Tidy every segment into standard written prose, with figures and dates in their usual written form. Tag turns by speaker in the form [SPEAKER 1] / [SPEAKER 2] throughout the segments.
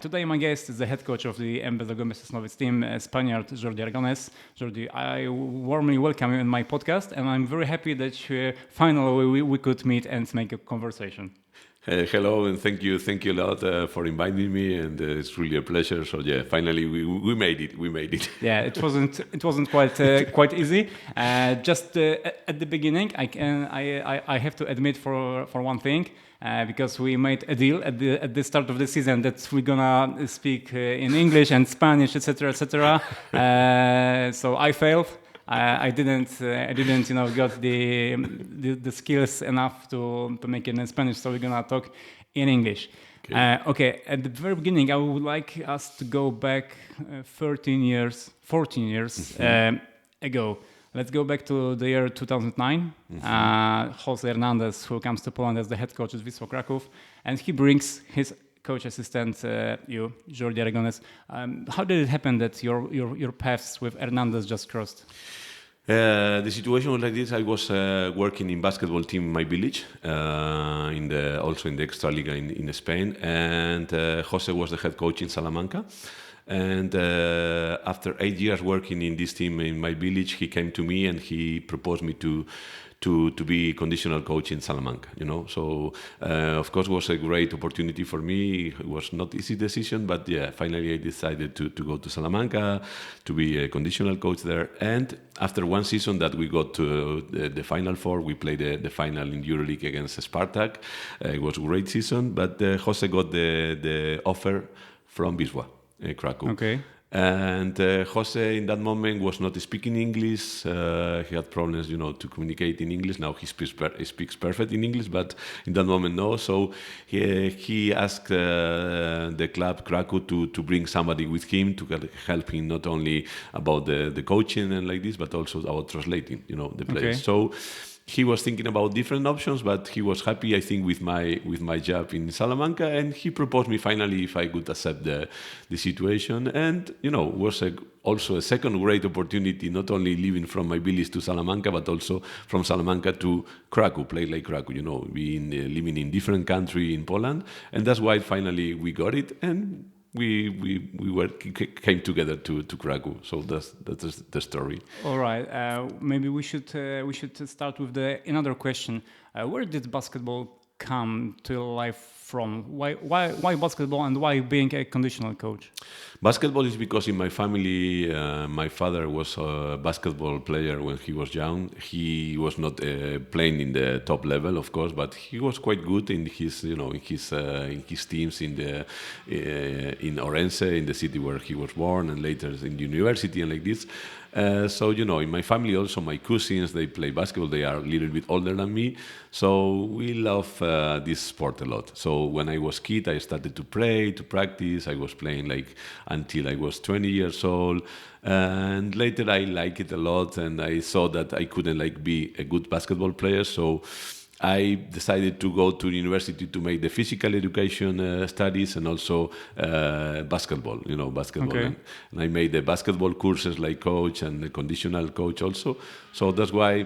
[SPEAKER 1] Today my guest is the head coach of the MB Zagłębie Sosnowiec team, Spaniard Jordi Aragones. Jordi, I warmly welcome you in my podcast, and I'm very happy that finally we could meet and make a conversation.
[SPEAKER 2] Hello, and thank you a lot for inviting me, and it's really a pleasure. So yeah, finally we made it.
[SPEAKER 1] Yeah, it wasn't quite easy. Just at the beginning, I have to admit for one thing. Because we made a deal at the start of the season that we're gonna speak in English and Spanish, etc., etc. So I failed. I didn't, got the skills enough to make it in Spanish. So we're gonna talk in English. Okay. At the very beginning, I would like us to go back 14 years ago. Let's go back to the year 2009. Jose Hernandez, who comes to Poland as the head coach at Wisła Kraków, and he brings his coach assistant, you, Jordi Aragones. How did it happen that your paths with Hernandez just crossed?
[SPEAKER 2] The situation was like this. I was working in basketball team in my village, also in the Extraliga in Spain, and Jose was the head coach in Salamanca. And after 8 years working in this team in my village, he came to me and he proposed me to be conditional coach in Salamanca. So of course it was a great opportunity for me. It was not easy decision, but yeah, finally I decided to go to Salamanca to be a conditional coach there. And after one season that we got to the Final Four, we played the final in EuroLeague against Spartak. It was a great season, but Jose got the offer from Wisła. Krakow.
[SPEAKER 1] Okay.
[SPEAKER 2] And Jose in that moment was not speaking English. He had problems, to communicate in English. Now he speaks perfect in English, but in that moment, no. So he asked the club Krakow to bring somebody with him to help him not only about the coaching and like this, but also about translating, the players.
[SPEAKER 1] Okay.
[SPEAKER 2] So he was thinking about different options, but he was happy, I think, with my job in Salamanca, and he proposed me finally if I could accept the situation. And was also a second great opportunity, not only living from my village to Salamanca, but also from Salamanca to Krakow, play like Krakow. Being living in different country in Poland, and that's why finally we got it, and we came together to Krakow. So that's the story.
[SPEAKER 1] All right. Maybe we should start with another question. Where did basketball come to life from? Why basketball, and why being a conditional coach?
[SPEAKER 2] Basketball is because in my family, my father was a basketball player when he was young. He was not playing in the top level, of course, but he was quite good in his teams in Orense, in the city where he was born, and later in university and like this. So in my family also, my cousins, they play basketball. They are a little bit older than me, so we love this sport a lot. So when I was kid, I started to practice. I was playing until I was 20 years old, and later I liked it a lot, and I saw that I couldn't be a good basketball player. So I decided to go to university to make the physical education studies and also basketball, basketball.
[SPEAKER 1] Okay.
[SPEAKER 2] And I made the basketball courses like coach and the conditional coach also. So that's why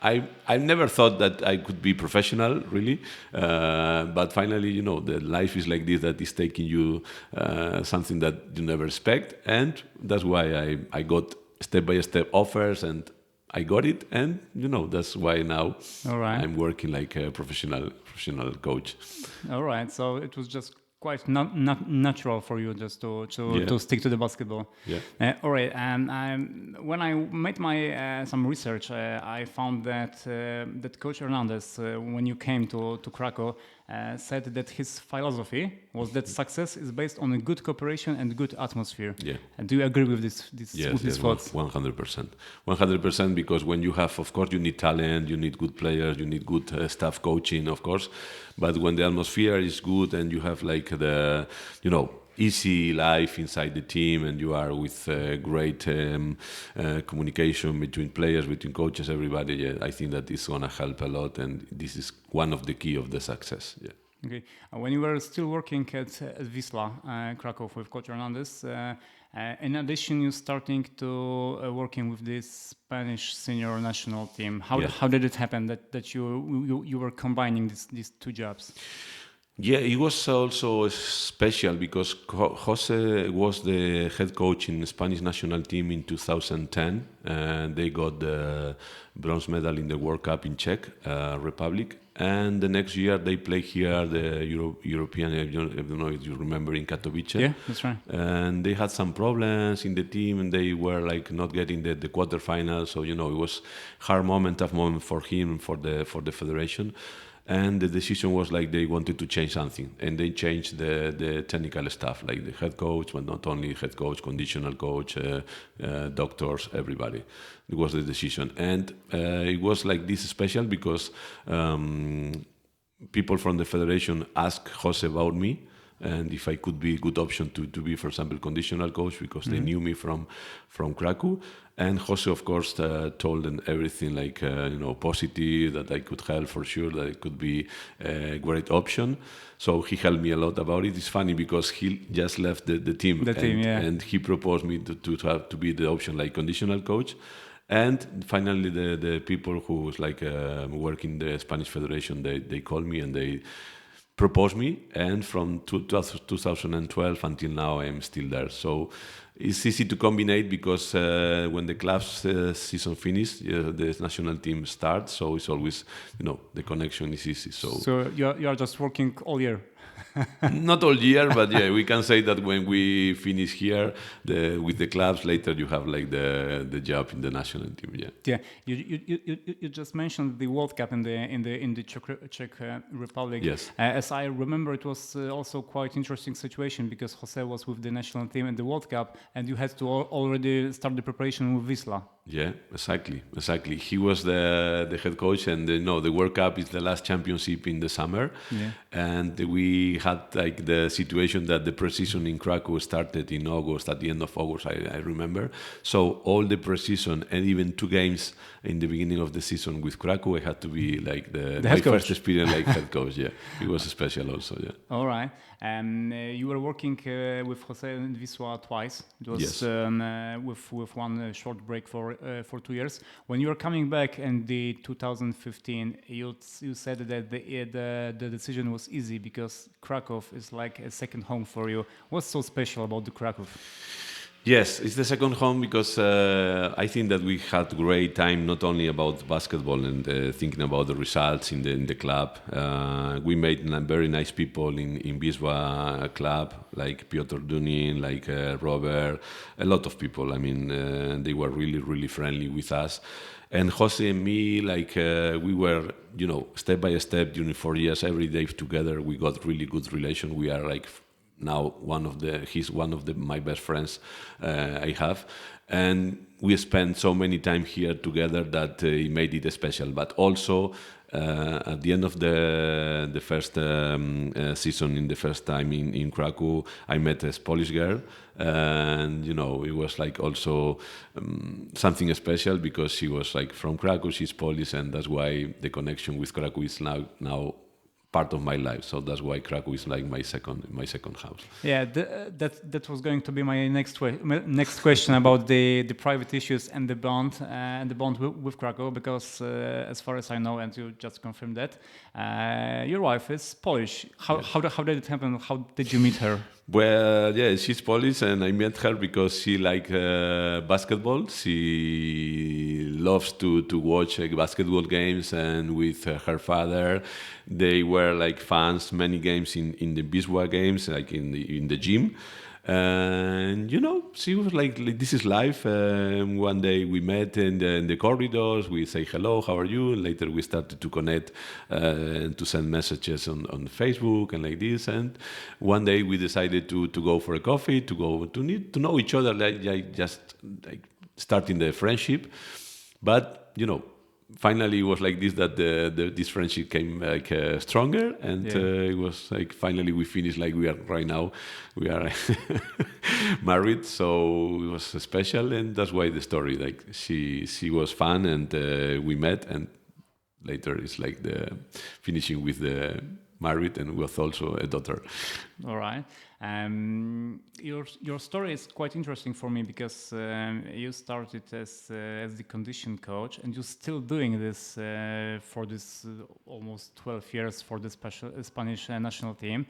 [SPEAKER 2] I never thought that I could be professional, really. But finally, the life is like this, that is taking you something that you never expect. And that's why I got step-by-step offers, and I got it, and that's why now I'm working like a professional coach.
[SPEAKER 1] All right, so it was just quite not natural for you just to stick to the basketball.
[SPEAKER 2] Yeah.
[SPEAKER 1] All right, and when I made my some research, I found that Coach Hernandez, when you came to Krakow, said that his philosophy was that success is based on a good cooperation and good atmosphere.
[SPEAKER 2] Yeah.
[SPEAKER 1] Do you agree with this?
[SPEAKER 2] Yes,
[SPEAKER 1] thoughts?
[SPEAKER 2] 100%. Because when you have, of course, you need talent, you need good players, you need good staff coaching, of course. But when the atmosphere is good and you have the easy life inside the team, and you are with great communication between players, between coaches, everybody, I think that is going to help a lot, and this is one of the key of the success. Yeah.
[SPEAKER 1] Okay. When you were still working at Wisła Krakow with Coach Hernandez, in addition, you starting to working with this Spanish senior national team. How did it happen that you were combining these two jobs?
[SPEAKER 2] Yeah, it was also special because Jose was the head coach in the Spanish national team in 2010, and they got the bronze medal in the World Cup in Czech Republic. And the next year they played here the European, I don't know if you remember, in Katowice.
[SPEAKER 1] Yeah, that's right.
[SPEAKER 2] And they had some problems in the team, and they were like not getting the quarterfinals. So it was tough moment for him, for the federation. And the decision was like they wanted to change something, and they changed the technical staff, like the head coach, but not only head coach, conditional coach, doctors, everybody. It was the decision, and it was like this special because people from the federation asked Jose about me, and if I could be a good option to be, for example, conditional coach, because they knew me from Krakow. And Jose, of course, told them everything like, positive, that I could help for sure, that it could be a great option. So he helped me a lot about it. It's funny because he just left the team. And he proposed me to be the option like conditional coach. And finally, the people who was like work in the Spanish Federation, they called me and they proposed me, and from 2012 until now, I'm still there. So it's easy to combine because when the club's season finishes, the national team starts. So it's always, the connection is easy.
[SPEAKER 1] So you are just working all year.
[SPEAKER 2] Not all year, but yeah, we can say that when we finish here with the clubs, later you have like the job in the national team.
[SPEAKER 1] Yeah. You just mentioned the World Cup in the Czech Republic.
[SPEAKER 2] Yes.
[SPEAKER 1] As I remember, it was also quite interesting situation because Jose was with the national team in the World Cup, and you had to already start the preparation with Wisla.
[SPEAKER 2] Yeah, exactly. He was the head coach, and the World Cup is the last championship in the summer, and we had like the situation that the pre-season in Krakow started in August, at the end of August, I remember. So all the pre-season and even 2 games in the beginning of the season with Krakow, I had to be like my first experience like head coach. Yeah, it was special also. Yeah.
[SPEAKER 1] All right. You were working with Jose in Wisła twice. It was with one short break for 2 years. When you were coming back in the 2015, you said that the decision was easy because Krakow is like a second home for you. What's so special about the Krakow?
[SPEAKER 2] Yes, it's the second home because I think that we had great time, not only about basketball and thinking about the results in the club. We made very nice people in Wisła club, like Piotr Dunin, like Robert, a lot of people. I mean, they were really, really friendly with us. And Jose and me, like we were, step by step during 4 years, every day together. We got really good relation. We are like now he's one of my best friends I have, and we spent so many time here together that it made it special. But also at the end of the first season, in the first time in Krakow, I met a Polish girl, and it was like also something special because she was like from Krakow, she's Polish, and that's why the connection with Krakow is now part of my life. So that's why Krakow is like my second house. Yeah,
[SPEAKER 1] that was going to be my next question about the private issues and the bond with Krakow, because as far as I know, and you just confirmed that, your wife is Polish. How did it happen? How did you meet her?
[SPEAKER 2] Well, yeah, she's Polish, and I met her because she likes basketball. She loves to watch basketball games, and with her father, they were like fans many games in the Wisła games, like in the gym. And she was like this is life. One day we met in the corridors. We say hello, how are you? And later we started to connect and to send messages on Facebook and like this. And one day we decided to go for a coffee, to know each other, like just like starting the friendship. But finally it was like this, that this friendship came like stronger, and it was like finally we finished like we are right now. We are married, so it was special, and that's why the story, like she was fun, and we met, and later it's like the finishing with married and with also a daughter.
[SPEAKER 1] All right. Your story is quite interesting for me because you started as the condition coach, and you're still doing this for this almost 12 years for the Spanish national team.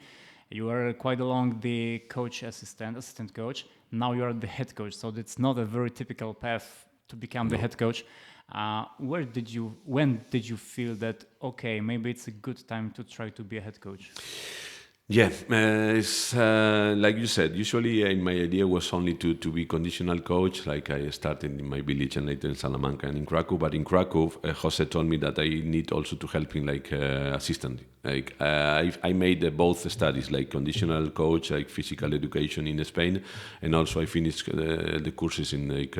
[SPEAKER 1] You were quite along the assistant coach. Now you are the head coach, so it's not a very typical path to become the head coach. When did you feel that, okay, maybe it's a good time to try to be a head coach?
[SPEAKER 2] Yeah, it's like you said, usually my idea was only to be conditional coach, like I started in my village and later in Salamanca and in Krakow. But in Krakow, Jose told me that I need also to help him like assistant. Like I made both studies, like conditional coach, like physical education in Spain, and also I finished the courses in like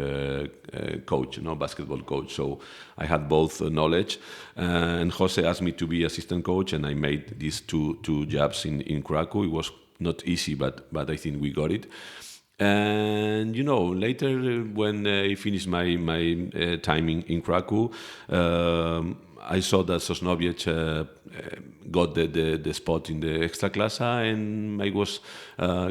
[SPEAKER 2] coach, basketball coach. So I had both knowledge. And Jose asked me to be assistant coach, and I made these two jobs in Krakow. It was not easy, but I think we got it. And later when I finished my time in Krakow, I saw that Sosnowiec got the spot in the Ekstraklasa, and I was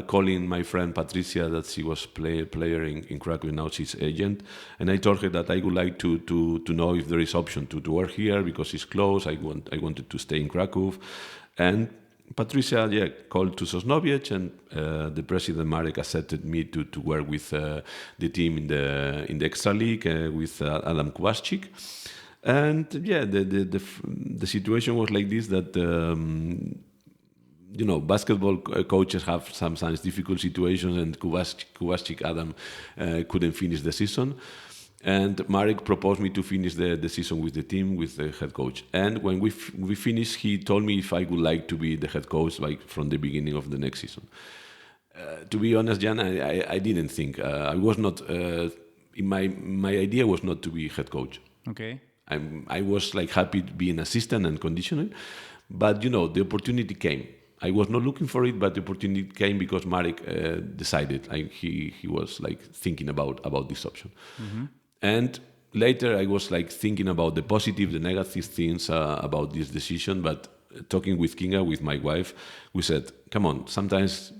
[SPEAKER 2] calling my friend Patricia, that she was player in Krakow, now she's agent, and I told her that I would like to know if there is option to work here because it's close. I wanted to stay in Krakow, and Patricia called to Sosnowiec, and the president Marek accepted me to work with the team in the Extra League with Adam Kubaszczyk. And the situation was like this, that basketball coaches have sometimes difficult situations, and Kubaszczyk Adam couldn't finish the season. And Marek proposed me to finish the season with the team, with the head coach. And when we finished, he told me if I would like to be the head coach, like from the beginning of the next season. To be honest, Jan, I didn't think. I was not. My idea was not to be head coach.
[SPEAKER 1] Okay.
[SPEAKER 2] I was like happy to be an assistant and conditioning, but the opportunity came. I was not looking for it, but the opportunity came because Marek decided. He was like thinking about this option. Mm-hmm. And later I was like thinking about the positive, the negative things about this decision. But talking with Kinga, with my wife, we said, come on, sometimes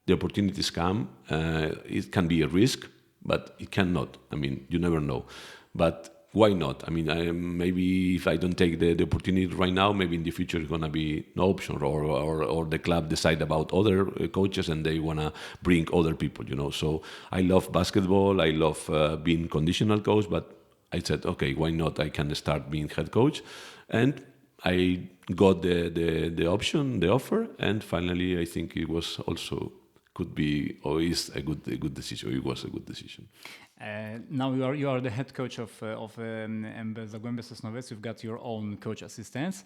[SPEAKER 2] the opportunities come. It can be a risk, but it cannot. I mean, you never know. But why not? I mean, maybe if I don't take the opportunity right now, maybe in the future it's gonna be no option, or the club decide about other coaches and they wanna bring other people. So I love basketball. I love being conditional coach, but I said, okay, why not? I can start being head coach, and I got the option, the offer, and finally I think it was also could be or is a good decision. It was a good decision.
[SPEAKER 1] Now you are the head coach of MB Zagłębie Sosnowiec. You've got your own coach assistants.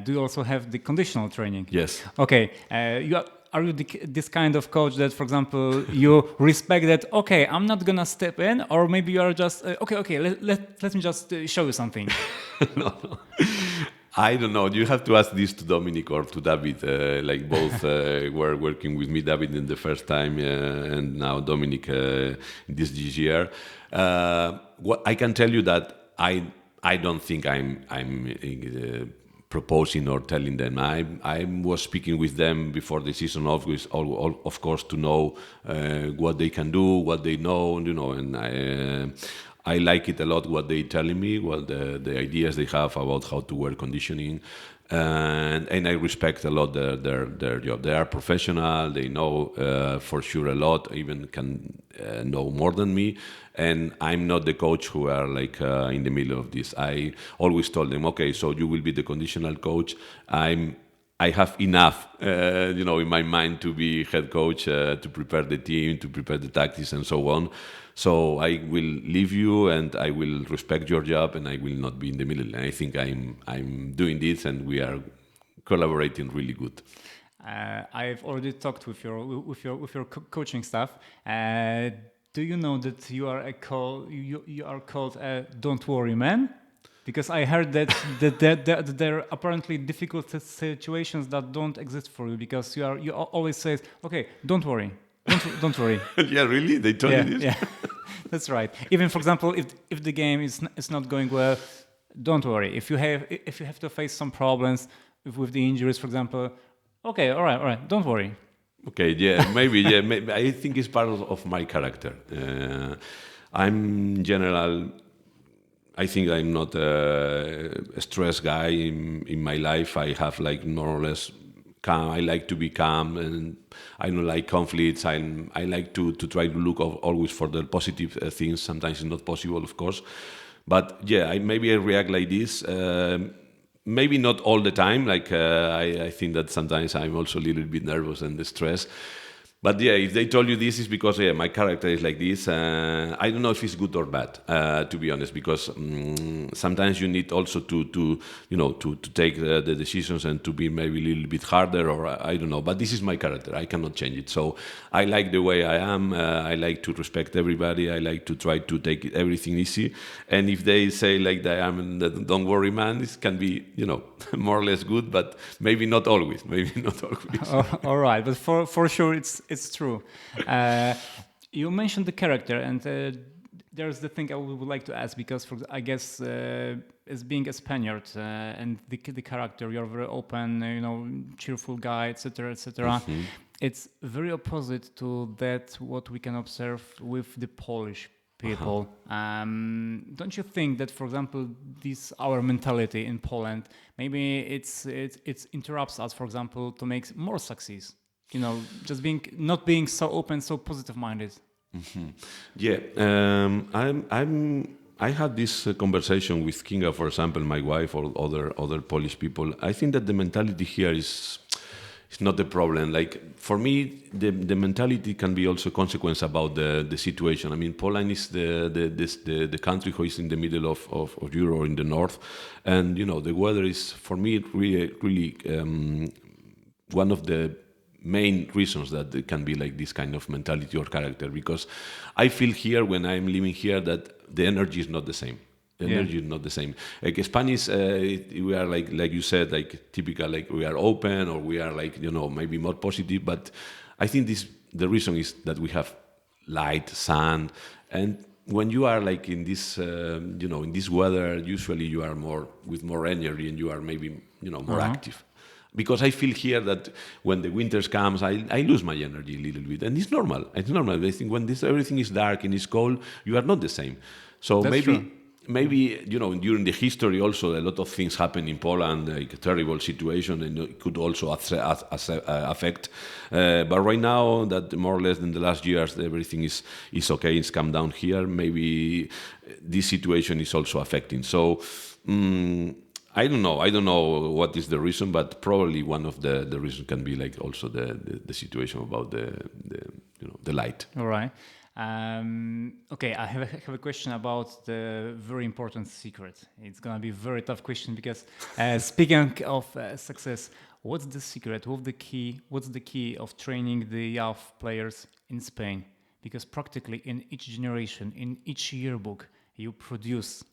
[SPEAKER 1] Do you also have the conditional training?
[SPEAKER 2] Yes.
[SPEAKER 1] Okay. Are you this kind of coach that, for example, you respect that? Okay, I'm not gonna step in, or maybe you are just okay. Let me just show you something.
[SPEAKER 2] No. I don't know. You have to ask this to Dominic or to David. Like both were working with me, David in the first time, and now Dominic this year. What I can tell you that I don't think I'm proposing or telling them. I was speaking with them before the season, of course, to know what they can do, what they know, and I like it a lot what they're telling me, what the ideas they have about how to work conditioning, and I respect a lot their job. They are professional. They know for sure a lot, even can know more than me. And I'm not the coach who are like in the middle of this. I always told them, okay, so you will be the conditional coach. I have enough, in my mind to be head coach, to prepare the team, to prepare the tactics and so on. So I will leave you, and I will respect your job, and I will not be in the middle. And I think I'm doing this, and we are collaborating really good.
[SPEAKER 1] I've already talked with your coaching staff. Do you know that you are called a "Don't worry, man"? Because I heard that there are apparently difficult situations that don't exist for you, because you always say, okay, don't worry. Don't worry.
[SPEAKER 2] Yeah, really? They told you this?
[SPEAKER 1] Yeah, that's right. Even, for example, if the game is not going well, don't worry. If you have to face some problems, with the injuries, for example. Okay, all right, don't worry.
[SPEAKER 2] Okay, yeah, maybe, maybe. I think it's part of my character. I'm in general. I think I'm not a stressed guy in my life. I have like more or less calm. I like to be calm, and I don't like conflicts. I like to try to look always for the positive things. Sometimes it's not possible, of course, but yeah, maybe I react like this. Maybe not all the time. Like I think that sometimes I'm also a little bit nervous and stressed. But yeah, if they told you this, is because my character is like this. I don't know if it's good or bad, to be honest, because sometimes you need also to take the decisions and to be maybe a little bit harder, or I don't know. But this is my character. I cannot change it. So I like the way I am. I like to respect everybody. I like to try to take everything easy. And if they say like that, don't worry, man, this can be more or less good, but maybe not always. Maybe not always.
[SPEAKER 1] All right, but for sure it's true. You mentioned the character, and there's the thing I would like to ask, because I guess as being a Spaniard and the character, you're very open, cheerful guy, etc., etc. Mm-hmm. It's very opposite to that what we can observe with the Polish people. Uh-huh. Don't you think that, for example, our mentality in Poland, maybe it interrupts us, for example, to make more success? Just not being so open, so positive-minded.
[SPEAKER 2] Mm-hmm. Yeah, I had this conversation with Kinga, for example, my wife, or other Polish people. I think that the mentality here is not the problem. Like for me, the mentality can be also a consequence about the situation. I mean, Poland is the country who is in the middle of Europe, or in the north, and the weather is, for me, really one of the main reasons that it can be like this kind of mentality or character, because I feel here, when I'm living here, that the energy is not the same. The energy is not the same. Like Spanish, we are like you said, like typical, like we are open, or we are like maybe more positive. But I think the reason is that we have light, sun, and when you are like in this in this weather, usually you are with more energy, and you are maybe more active. Because I feel here that when the winters comes, I lose my energy a little bit, and it's normal. It's normal. I think when everything is dark and it's cold, you are not the same. So
[SPEAKER 1] That's true.
[SPEAKER 2] Maybe during the history also, a lot of things happen in Poland, like a terrible situation, and it could also affect. But right now, that more or less in the last years, everything is okay. It's come down here. Maybe this situation is also affecting. So. I don't know what is the reason, but probably one of the reasons can be like also the situation about the light.
[SPEAKER 1] All right. Okay, I have a question about the very important secret. It's gonna be a very tough question, because speaking of success, what's the secret? What's the key of training the young players in Spain? Because practically in each generation, in each yearbook, you produce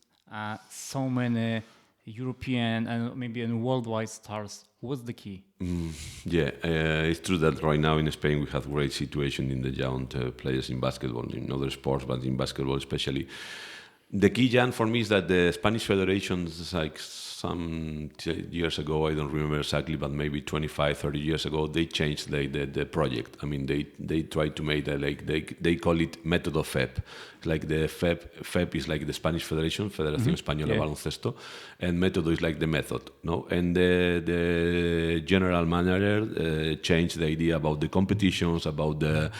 [SPEAKER 1] so many European and maybe worldwide stars. What's the key?
[SPEAKER 2] It's true that right now in Spain we have great situation in the young players in basketball, in other sports, but in basketball especially. The key, Jan, for me is that the Spanish Federation, like some years ago, I don't remember exactly, but maybe 25, 30 years ago, they changed the project. I mean, they tried to make they call it Método FEP. Like the FEP is like the Spanish Federation, Federación Española de Baloncesto, and Método is like the method, no? And the general manager changed the idea about the competitions, about the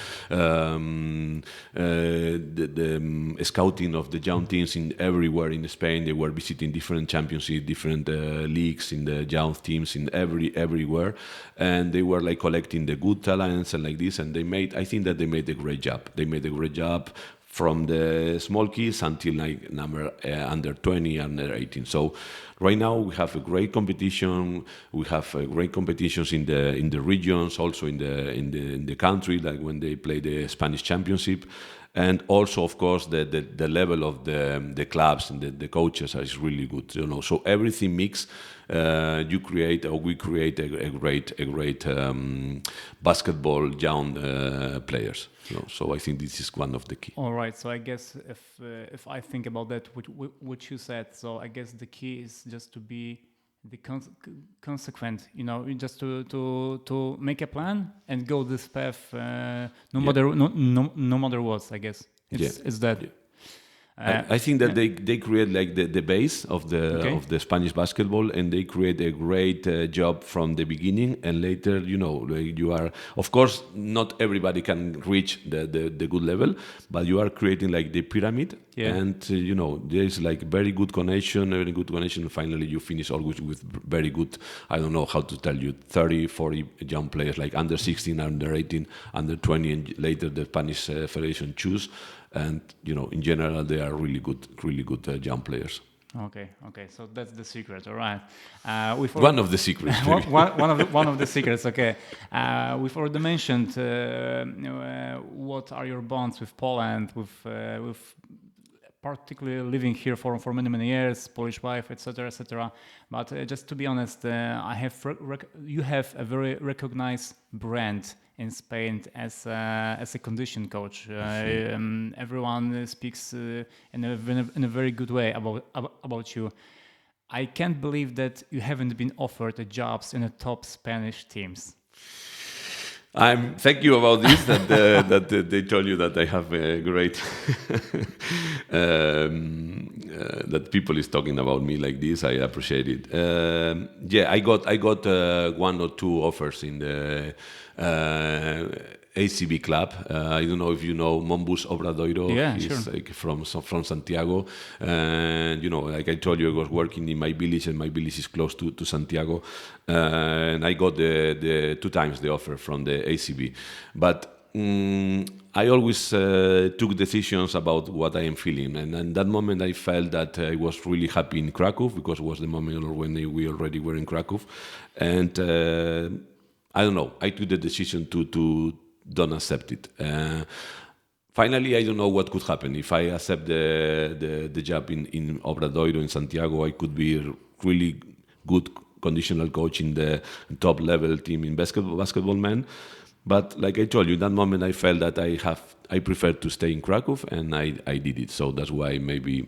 [SPEAKER 2] scouting of the young teams everywhere in Spain. They were visiting different championships, different leagues in the young teams in everywhere, and they were like collecting the good talents and like this. And I think that they made a great job. They made a great job from the small kids until like under 20, under 18. So right now we have a great competition. We have great competitions in the regions, also in the country, like when they play the Spanish Championship. And also, of course, the level of the clubs and the coaches is really good. So everything mixed, we create a great basketball young players. So I think this is one of the key.
[SPEAKER 1] All right. So I guess if I think about that, what you said, so I guess the key is just to be the consequent, just to make a plan and go this path, no matter what. I guess it's that.
[SPEAKER 2] Yeah. I think that they create like the base of the Spanish basketball, and they create a great job from the beginning, and later you are, of course, not everybody can reach the good level, but you are creating like the pyramid, and there is like very good connection, and finally you finish always with very good, I don't know how to tell you, 30, 40 young players, like under 16, under 18, under 20, and later the Spanish Federation choose. And in general, they are really good young players.
[SPEAKER 1] Okay. So that's the secret, all right.
[SPEAKER 2] One of the secrets.
[SPEAKER 1] one of the secrets. Okay. We've already mentioned what are your bonds with Poland, with particularly living here for many years, Polish wife, etc. But just to be honest, you have a very recognized brand in Spain as a condition coach. Everyone speaks in a very good way about you. I can't believe that you haven't been offered jobs in the top Spanish teams.
[SPEAKER 2] Thank you about this. That they told you that I have a great that people is talking about me like this. I appreciate it. I got 1 or 2 offers in the ACB club. I don't know if you know Mombus Obradoiro.
[SPEAKER 1] Yeah,
[SPEAKER 2] He's
[SPEAKER 1] sure.
[SPEAKER 2] like from Santiago, and like I told you, I was working in my village, and my village is close to Santiago, and I got the 2 times the offer from the ACB, but I always took decisions about what I am feeling, and in that moment I felt that I was really happy in Krakow, because it was the moment when we already were in Krakow, and I don't know, I took the decision to don't accept it. Finally, I don't know what could happen. If I accept the job in Obradoiro in Santiago, I could be a really good conditional coach in the top level team in basketball men. But like I told you, that moment I felt that I prefer to stay in Krakow, and I did it. So that's why maybe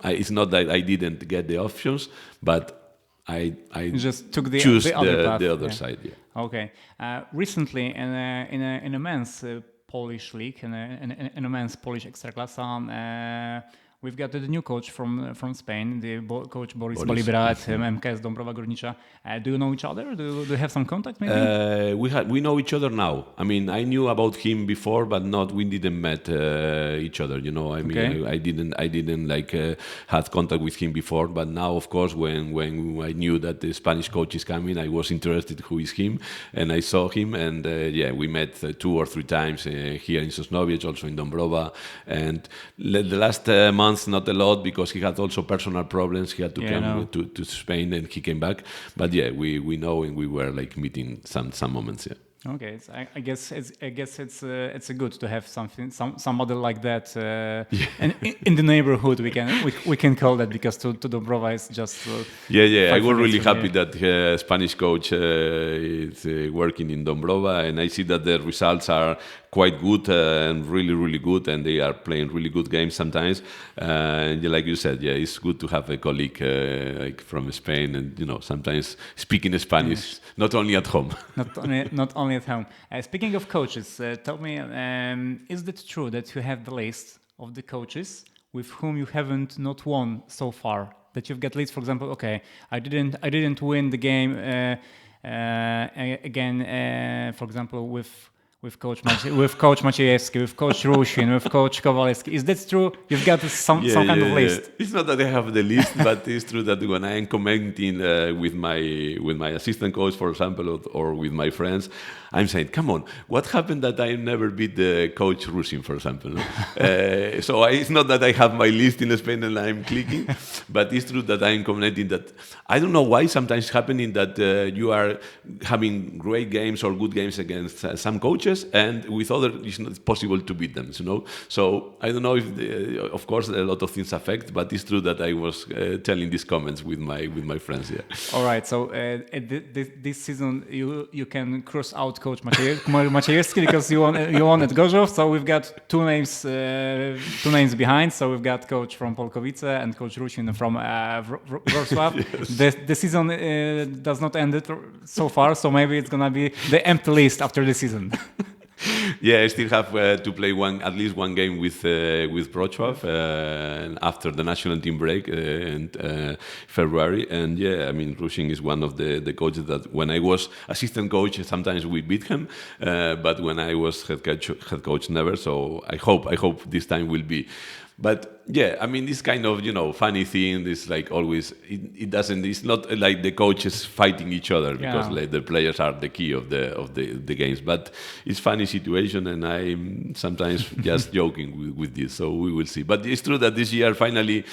[SPEAKER 2] it's not that I didn't get the options, but I
[SPEAKER 1] just took the
[SPEAKER 2] other side. Yeah.
[SPEAKER 1] Okay. Recently, in a men's Polish league, in a men's Polish Ekstraklasa, we've got the new coach from Spain, the coach Boris Balibra at MKS Dąbrowa Górnicza. Do you know each other? Do you have some contact maybe?
[SPEAKER 2] We know each other now. I mean, I knew about him before, but we didn't met each other. I mean, I didn't like had contact with him before. But now, of course, when I knew that the Spanish coach is coming, I was interested who is him, and I saw him, and we met 2 or 3 times here in Sosnowiec, also in Dąbrowa, and the last month. Not a lot, because he had also personal problems. He had to come to Spain, and he came back. But we know, and we were like meeting some moments. Yeah.
[SPEAKER 1] Okay, so I guess it's good to have some model like that in the neighborhood. We can call that, because to Dąbrowa is just
[SPEAKER 2] I was really happy that Spanish coach is working in Dąbrowa, and I see that the results are quite good and really good, and they are playing really good games sometimes. And like you said, it's good to have a colleague like from Spain, and sometimes speaking Spanish, not only at home.
[SPEAKER 1] Not only at home. Speaking of coaches, tell me, is it true that you have the list of the coaches with whom you haven't not won so far? That you've got list, for example, okay, I didn't win the game again, for example, with Coach Maciejewski, with Coach Rusin, with Coach Kowalewski. Is that true? You've got some kind of list.
[SPEAKER 2] It's not that I have the list, but it's true that when I am commenting with my assistant coach, for example, or with my friends, I'm saying, come on, what happened that I never beat the Coach Rusin, for example? So it's not that I have my list in Spain and I'm clicking, but it's true that I'm commenting that I don't know why sometimes it's happening that you are having great games or good games against some coaches, coaches, and with others it's not possible to beat them. So I don't know if, of course, a lot of things affect, but it's true that I was telling these comments with my friends. Yeah.
[SPEAKER 1] All right. So this season you can cross out Coach Maciejewski because you won at Gorzów. So we've got two names behind. So we've got coach from Polkowice and Coach Rusin from Wrocław. Yes. The season does not end it so far. So maybe it's gonna be the empty list after the season.
[SPEAKER 2] Yeah, I still have to play at least one game with Wrocław after the national team break in February. And yeah, I mean, Rusin is one of the coaches that when I was assistant coach, sometimes we beat him, but when I was head coach, never. So I hope this time will be. But yeah, I mean, this kind of funny thing is like always. It's not like the coaches fighting each other because like the players are the key of the games. But it's funny situation, and I'm sometimes just joking with this. So we will see. But it's true that this year finally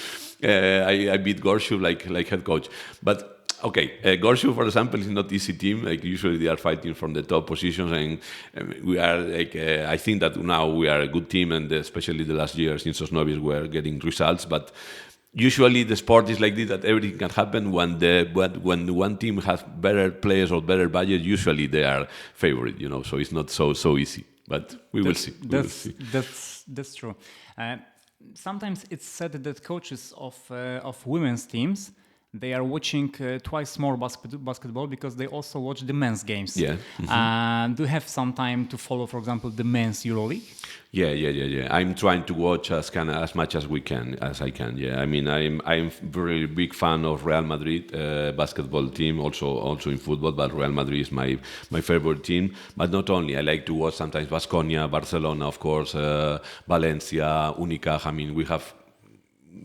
[SPEAKER 2] I beat Gorzów like head coach. But okay, Gorzów, for example, is not easy team. Like usually they are fighting from the top positions, and we are like I think that now we are a good team, and especially the last years in Sosnowiec we are getting results. But usually the sport is like this, that everything can happen. When one team has better players or better budget, usually they are favorite. So it's not so easy. But we will see.
[SPEAKER 1] That's true. Sometimes it's said that coaches of women's teams, they are watching twice more basketball because they also watch the men's games.
[SPEAKER 2] Yeah. Mm-hmm.
[SPEAKER 1] Do you have some time to follow, for example, the men's EuroLeague?
[SPEAKER 2] Yeah. I'm trying to watch as much as I can. Yeah, I mean, I'm very big fan of Real Madrid basketball team, also in football. But Real Madrid is my favorite team. But not only, I like to watch sometimes Baskonia, Barcelona, of course, Valencia, Unicaja. I mean, we have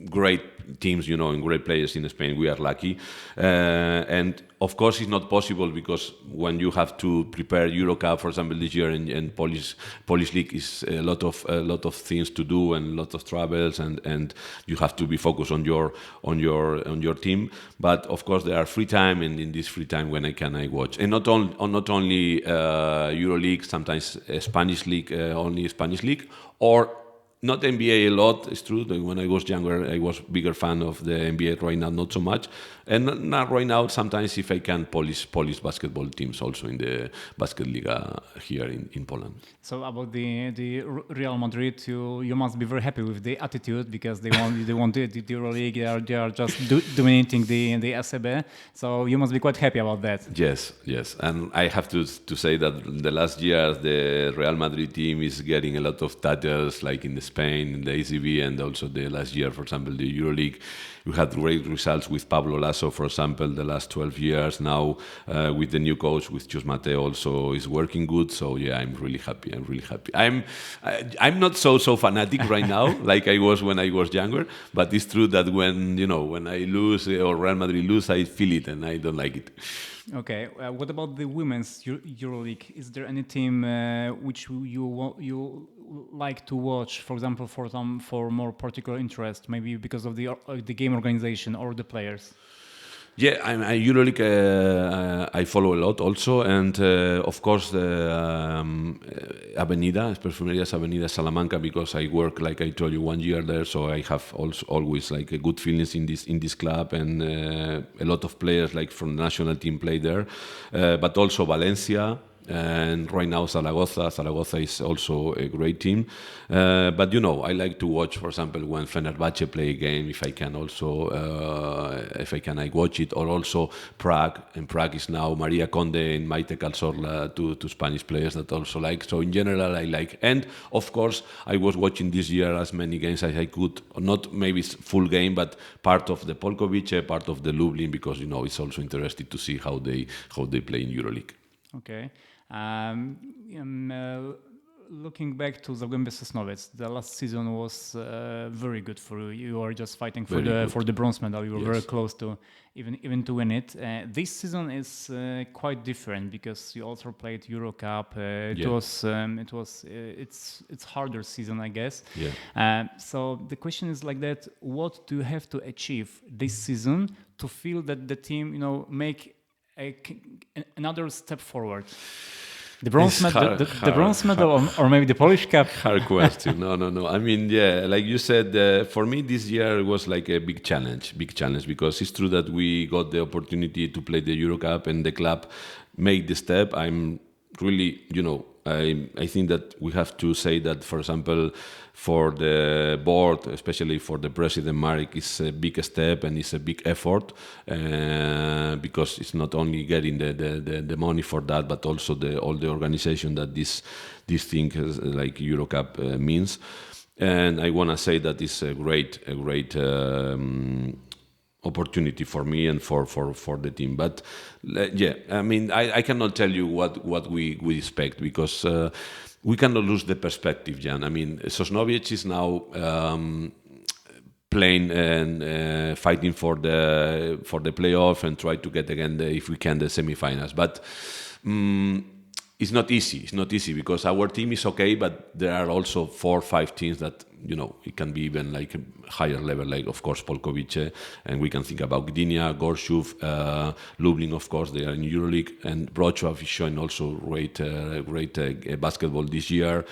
[SPEAKER 2] great teams, and great players in Spain. We are lucky, and of course it's not possible because when you have to prepare Eurocup, for example, this year, and Polish league is a lot of things to do and a lot of travels, and you have to be focused on your team. But of course there are free time, and in this free time when I watch, and not only EuroLeague, sometimes Spanish league, only Spanish league, or not NBA a lot. It's true that when I was younger, I was bigger fan of the NBA. Right now, not so much. And not right now, sometimes if I can, Polish basketball teams also in the Basket Liga here in Poland.
[SPEAKER 1] So about the Real Madrid, you must be very happy with the attitude because they won the EuroLeague. They are just dominating the ACB. So you must be quite happy about that.
[SPEAKER 2] Yes. And I have to say that the last years the Real Madrid team is getting a lot of titles, like in Spain, in the ACB, and also the last year, for example, the EuroLeague. We had great results with Pablo Lasso, for example, the last 12 years. Now with the new coach, with Chus Mateo, also is working good. So yeah, I'm really happy. I'm not so fanatic right now like I was when I was younger. But it's true that when I lose or Real Madrid lose, I feel it and I don't like it.
[SPEAKER 1] Okay. What about the women's EuroLeague? Is there any team which you like to watch, for example, for more particular interest, maybe because of the game organization or the players?
[SPEAKER 2] Yeah, I EuroLeague I follow a lot also, and of course Avenida, especially Avenida Salamanca, because I work, like I told you, 1 year there, so I have also always like a good feelings in this club, and a lot of players like from the national team play there, but also Valencia. And right now Zaragoza is also a great team, but I like to watch, for example, when Fenerbahce play a game, if I can I watch it, or also Prague, and Prague is now Maria Conde and Maite Calzorla, two Spanish players that also like. So in general I like, and of course I was watching this year as many games as I could, not maybe full game, but part of the Polkowice, part of the Lublin, because it's also interesting to see how they play in EuroLeague.
[SPEAKER 1] Okay. Looking back to Zagłębie Sosnowiec, the last season was very good for you. You were just fighting for the bronze medal. You were very close to even to win it. This season is quite different because you also played Eurocup. It's harder season, I guess.
[SPEAKER 2] Yeah.
[SPEAKER 1] So the question is like that: what do you have to achieve this season to feel that the team, make another step forward? The bronze medal, the bronze medal, or maybe the Polish Cup.
[SPEAKER 2] Hard question. No. I mean, yeah, like you said, for me this year was like a big challenge, because it's true that we got the opportunity to play the Euro Cup and the club made the step. I'm really, I think that we have to say that, for example, for the board, especially for the president Marek, it's a big step and it's a big effort because it's not only getting the money for that, but also all the organization that this thing like Eurocup means. And I want to say that it's a great opportunity for me and for the team. But yeah, I mean, I cannot tell you what we expect because we cannot lose the perspective, Jan. I mean, Sosnowiec is now playing and fighting for the playoff and try to get again, if we can, the semifinals. But it's not easy. It's not easy because our team is okay, but there are also 4 or 5 teams that, it can be even like a higher level, like, of course, Polkowice, and we can think about Gdynia, Gorzów, Lublin, of course, they are in EuroLeague, and Wrocław is showing also great basketball this year,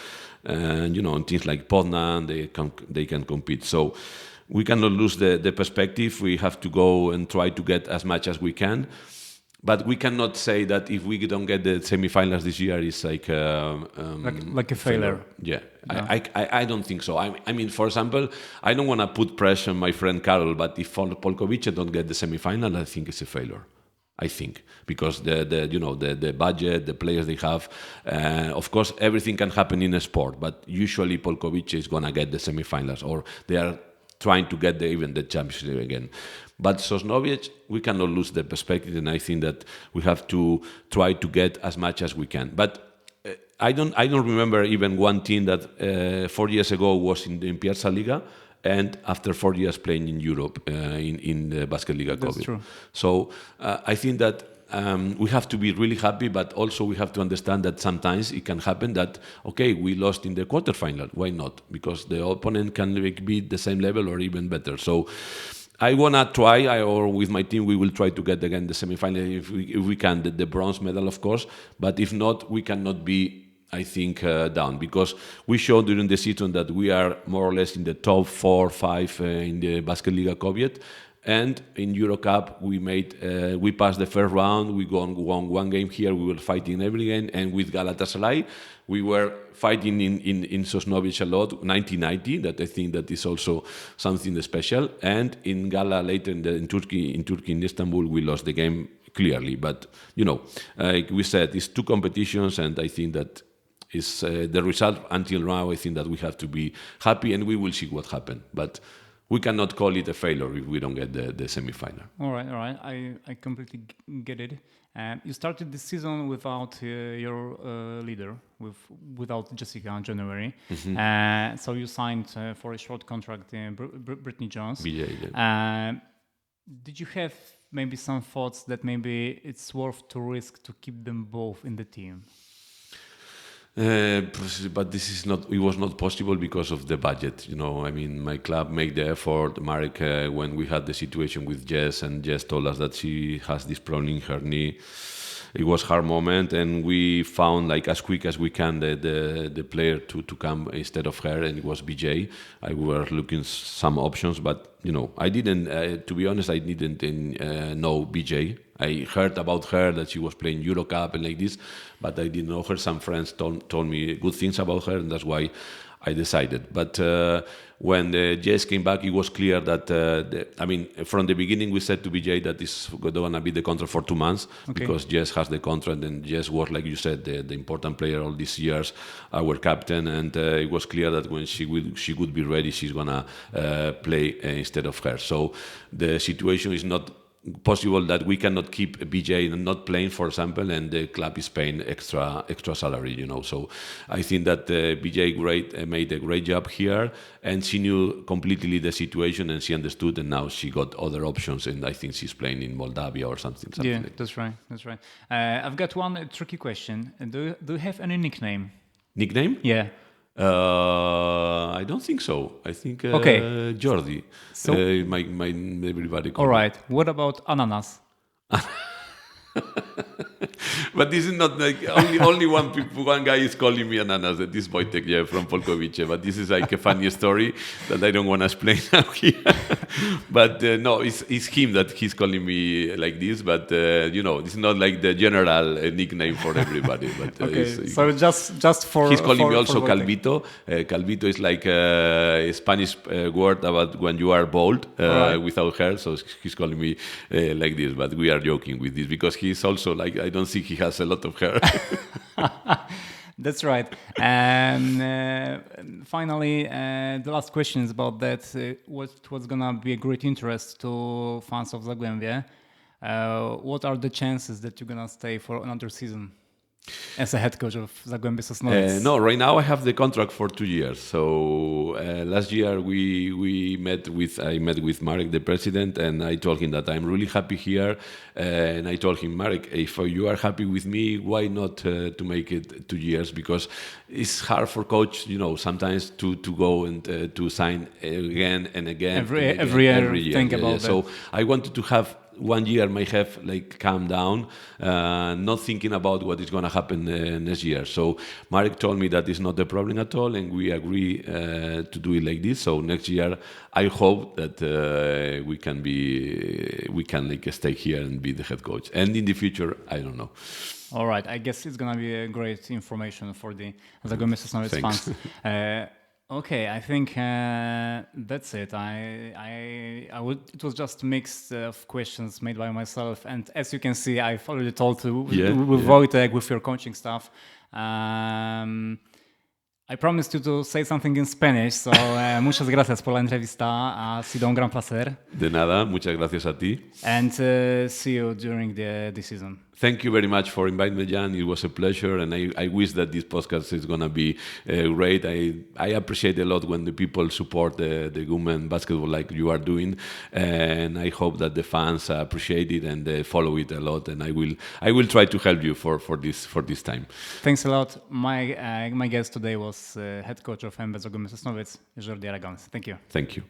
[SPEAKER 2] and, and things like Poznan, they can compete. So we cannot lose the perspective. We have to go and try to get as much as we can. But we cannot say that if we don't get the semifinals this year, it's like
[SPEAKER 1] a failure.
[SPEAKER 2] Yeah, no. I don't think so. I mean, for example, I don't want to put pressure on my friend Karol, but if Polkowice don't get the semifinal, I think it's a failure. I think because the budget, the players they have, of course, everything can happen in a sport, but usually Polkowice is gonna get the semifinals, or they are trying to get even the championship again. But Sosnowiec, we cannot lose the perspective, and I think that we have to try to get as much as we can. But I don't remember even one team that 4 years ago was in the Piazza Liga, and after 4 years playing in Europe in the Basket Liga COVID.
[SPEAKER 1] That's true.
[SPEAKER 2] So I think that we have to be really happy, but also we have to understand that sometimes it can happen that, okay, we lost in the quarterfinal. Why not? Because the opponent can be the same level or even better. So I want to try, or with my team, we will try to get again the semifinal if we can, the bronze medal, of course. But if not, we cannot be, I think, down, because we showed during the season that we are more or less in the top 4 or 5 in the Basket Liga COVID. And in Eurocup, we passed the first round. We won one game here. We were fighting every game. And with Galatasaray, we were fighting in Sosnowiec a lot, 1990. That I think that is also something special. And in Gala later in Turkey, in Istanbul, we lost the game clearly. But like we said, it's 2 competitions, and I think that is the result until now. I think that we have to be happy, and we will see what happens. But we cannot call it a failure if we don't get the semi-final.
[SPEAKER 1] All right. I completely get it. You started this season without your leader, without Jessica in January. Mm-hmm. So you signed for a short contract Brittany Jones.
[SPEAKER 2] BJ,
[SPEAKER 1] did you have maybe some thoughts that maybe it's worth to risk to keep them both in the team?
[SPEAKER 2] But it was not possible because of the budget. I mean, my club made the effort. Marek, when we had the situation with Jess, and Jess told us that she has this problem in her knee, it was a hard moment, and we found, like, as quick as we can the player to come instead of her, and it was BJ. I were looking some options, but I didn't. To be honest, I didn't know BJ. I heard about her that she was playing Eurocup and like this, but I didn't know her. Some friends told me good things about her, and that's why I decided. But when Jess came back, it was clear that, from the beginning we said to BJ that it's going to be the contract for 2 months, okay, because Jess has the contract, and Jess was, like you said, the important player all these years, our captain, and it was clear that when she would be ready, she's going to play instead of her. So the situation is not possible that we cannot keep BJ not playing, for example, and the club is paying extra salary, So I think that BJ made a great job here, and she knew completely the situation, and she understood, and now she got other options, and I think she's playing in Moldavia or something
[SPEAKER 1] yeah,
[SPEAKER 2] like
[SPEAKER 1] that's right. I've got one tricky question. Do you have any nickname?
[SPEAKER 2] Nickname?
[SPEAKER 1] Yeah.
[SPEAKER 2] I don't think so. I think
[SPEAKER 1] okay.
[SPEAKER 2] Jordi.
[SPEAKER 1] So
[SPEAKER 2] my everybody.
[SPEAKER 1] All right. What about ananas?
[SPEAKER 2] But this is not like only one guy is calling me ananas. This Wojtek, from Polkowice. But this is like a funny story that I don't want to explain now here. But no, it's him that he's calling me like this. But it's not like the general nickname for everybody. But
[SPEAKER 1] okay, so just for
[SPEAKER 2] he's calling me also
[SPEAKER 1] for
[SPEAKER 2] Calvito. Calvito is like a Spanish word about when you are bald without hair. So he's calling me like this. But we are joking with this because he's also like, I don't think he has a lot of hair.
[SPEAKER 1] That's right. And finally, the last question is about that. What's gonna be a great interest to fans of Zagłębie? What are the chances that you're gonna stay for another season as a head coach of Zagłębie Sosnowiec?
[SPEAKER 2] No, right now I have the contract for 2 years. So last year I met with Marek, the president, and I told him that I'm really happy here. And I told him, Marek, if you are happy with me, why not to make it 2 years? Because it's hard for coach, sometimes to go and to sign again and again.
[SPEAKER 1] Every year. Think about that.
[SPEAKER 2] So I wanted to have 1 year may have like calm down, not thinking about what is going to happen next year. So Marek told me that it's not a problem at all, and we agree to do it like this. So next year, I hope that we can like stay here and be the head coach. And in the future, I don't know.
[SPEAKER 1] All right, I guess it's gonna be a great information for the Zagłębie Sosnowiec fans. Okay, I think that's it. It was just a mix of questions made by myself, and as you can see, I've already told with Wojtek, with your coaching staff. I promised you to say something in Spanish, so muchas gracias por la entrevista. Ha sido un gran placer.
[SPEAKER 2] De nada, muchas gracias a ti.
[SPEAKER 1] And see you during the season.
[SPEAKER 2] Thank you very much for inviting me, Jan. It was a pleasure, and I wish that this podcast is going to be great. I appreciate a lot when the people support the women basketball like you are doing, and I hope that the fans appreciate it and they follow it a lot. And I will try to help you for this time.
[SPEAKER 1] Thanks a lot. My guest today was head coach of MB Zagłębie Sosnowiec, Jordi Aragones. Thank you.
[SPEAKER 2] Thank you.